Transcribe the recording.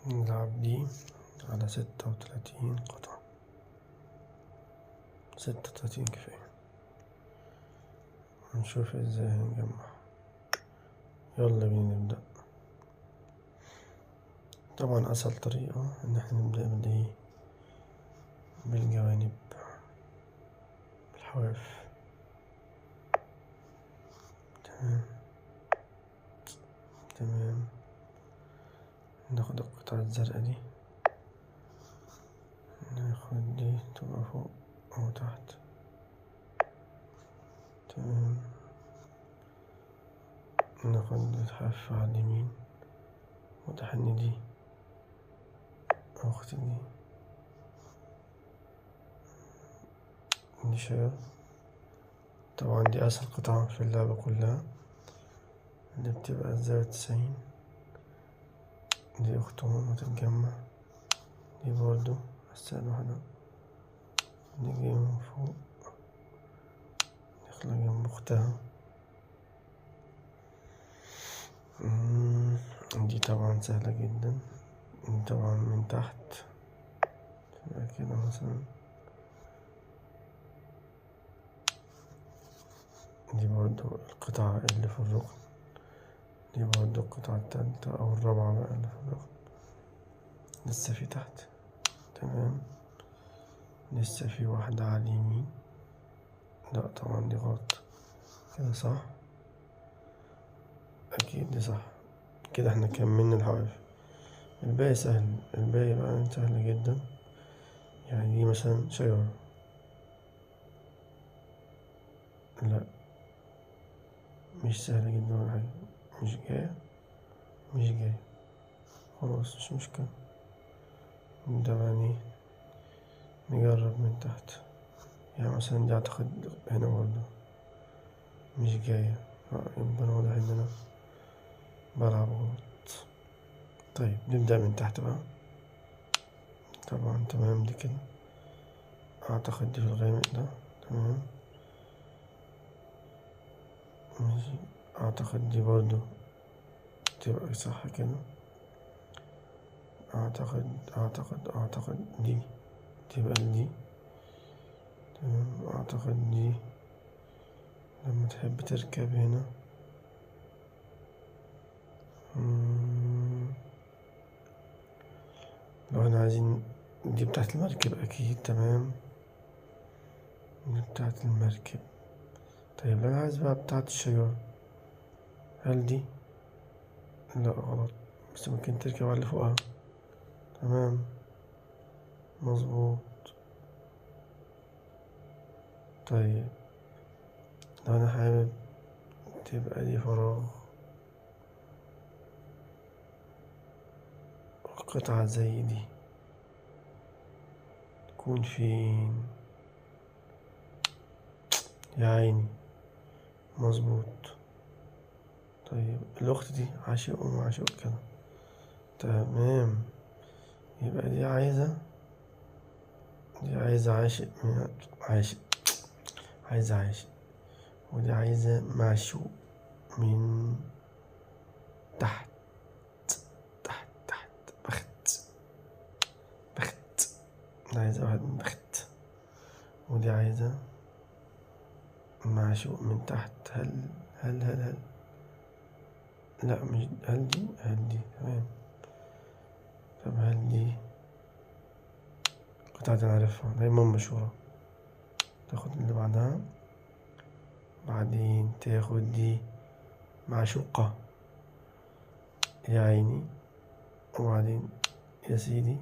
نلعب دي على 36 قطعة. 36 كفاية. نشوف ازاي هنجمع. يلا بينا نبدأ. طبعا أسهل طريقة إن احنا نبدأ بالجوانب، بالحواف. تمام. ناخد القطعة الزرقاء دي، ناخد دي تبقى فوق أو تحت. تمام. ناخد الحافة على اليمين، واضح إن دي أختي دي شباب. طبعا دي أسهل قطعة في اللعبة كلها، اللي بتبقى الزاوية 90. دي أختهم هتتجمع. دي برضو أسهل واحدة. نيجي من فوق نخلق جنب أختها. دي طبعا سهلة جدا. طبعا من تحت تبقى كده مثلا. دي برضو القطعة اللي في الركن. دي برضو القطعة التالتة أو الرابعة بقى اللي في الركن. لسه في تحت. تمام. لسه في واحدة على اليمين. لا طبعا دي غلط. كده صح؟ أكيد دي صح. كده احنا كملنا الحواف. الباقي سهل. الباقي بقى سهل جدا. يعني دي مثلا شجرة. لا مش سهلة جدا ولا حاجة. مش جاية. خلاص مش مشكلة. نبدأ بقى نجرب من تحت. يعني مثلا دي أعتقد هنا برضه مش جاية. يبقى واضح إن أنا بلعب غلط. طيب نبدأ من تحت بقى. طبعا تمام. دي كده أعتقد دي في الغامق ده. تمام. ماشي. أعتقد دي برضو تبقى صح كده. أعتقد دي تبقى دي. تمام. أعتقد دي لما تحب تركب هنا. لو احنا عايزين دي بتاعت المركب أكيد. تمام. دي بتاعت المركب. طيب لو أنا عايز بقى بتاعت الشجرة، هل دي؟ لا غلط. بس ممكن تركب على اللي فوقها. تمام. مظبوط. طيب لو أنا حابب تبقى دي فراغ، قطعة زي دي تكون فين؟ يا عيني. مظبوط. طيب الأخت دي عاشق ومعشوق كده. تمام. يبقى دي عايزة عاشق عايزة عاشق، ودي عايزة معشوق من تحت. بخت. دي عايزة واحد من بخت، ودي عايزة معشوق من تحت. هل لا مش هل دي. تمام. طب هل دي قطعة نعرفها دايما مشهورة. تاخد اللي بعدها، بعدين تاخد دي معشوقة. يا عيني. وبعدين يا سيدي